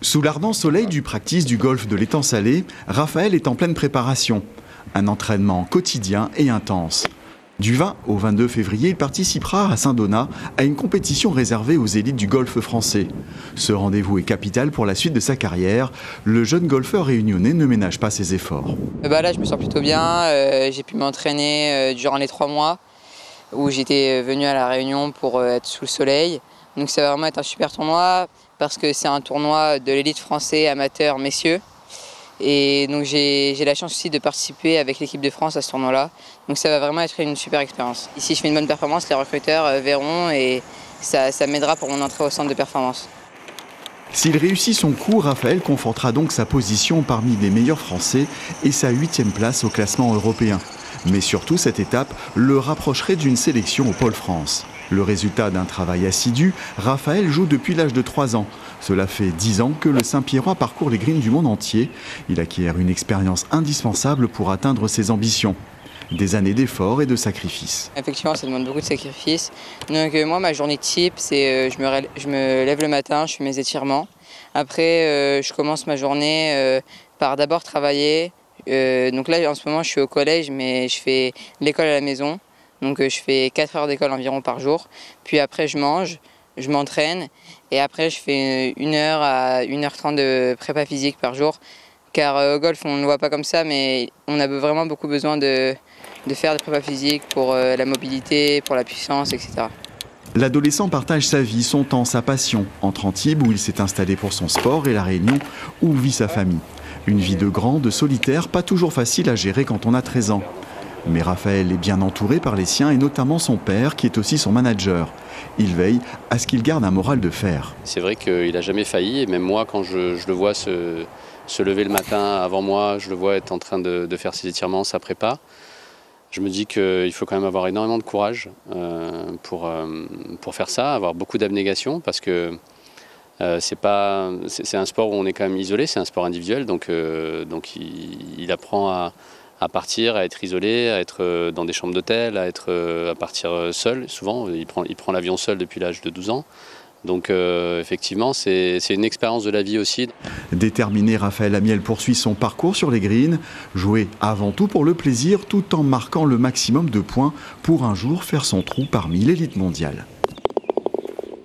Sous l'ardent soleil du practice du golfe de l'étang Salé, Raphaël est en pleine préparation. Un entraînement quotidien et intense. Du 20 au 22 février, il participera à Saint-Donat à une compétition réservée aux élites du golfe français. Ce rendez-vous est capital pour la suite de sa carrière. Le jeune golfeur réunionnais ne ménage pas ses efforts. Là, je me sens plutôt bien. J'ai pu m'entraîner durant les 3 mois où j'étais venu à La Réunion pour être sous le soleil. Donc ça va vraiment être un super tournoi parce que c'est un tournoi de l'élite français amateur messieurs. Et donc j'ai la chance aussi de participer avec l'équipe de France à ce tournoi-là. Donc ça va vraiment être une super expérience. Ici je fais une bonne performance, les recruteurs verront et ça m'aidera pour mon entrée au centre de performance. S'il réussit son coup, Raphaël confortera donc sa position parmi les meilleurs Français et sa 8e place au classement européen. Mais surtout, cette étape le rapprocherait d'une sélection au Pôle France. Le résultat d'un travail assidu, Raphaël joue depuis l'âge de 3 ans. Cela fait 10 ans que le Saint-Pierrois parcourt les greens du monde entier. Il acquiert une expérience indispensable pour atteindre ses ambitions. Des années d'efforts et de sacrifices. Effectivement, ça demande beaucoup de sacrifices. Donc moi, ma journée type, c'est je me lève le matin, je fais mes étirements. Après, je commence ma journée par d'abord travailler. Donc là, en ce moment, je suis au collège, mais je fais l'école à la maison. Donc je fais 4 heures d'école environ par jour. Puis après, je mange, je m'entraîne. Et après, je fais 1 heure à 1h30 de prépa physique par jour. Car au golf, on ne le voit pas comme ça, mais on a vraiment beaucoup besoin de faire des prépas physiques pour la mobilité, pour la puissance, etc. L'adolescent partage sa vie, son temps, sa passion, entre Antibes où il s'est installé pour son sport et La Réunion où vit sa famille. Une vie de grand, de solitaire, pas toujours facile à gérer quand on a 13 ans. Mais Raphaël est bien entouré par les siens et notamment son père qui est aussi son manager. Il veille à ce qu'il garde un moral de fer. C'est vrai qu'il n'a jamais failli et même moi quand je le vois se lever le matin avant moi, je le vois être en train de faire ses étirements, sa prépa. Je me dis qu'il faut quand même avoir énormément de courage pour faire ça, avoir beaucoup d'abnégation parce que c'est un sport où on est quand même isolé, c'est un sport individuel, donc il apprend à partir, à être isolé, à être dans des chambres d'hôtel, à partir seul. Souvent, il prend l'avion seul depuis l'âge de 12 ans. Donc effectivement, c'est une expérience de la vie aussi. Déterminé, Raphaël Amiel poursuit son parcours sur les greens, jouer avant tout pour le plaisir tout en marquant le maximum de points pour un jour faire son trou parmi l'élite mondiale.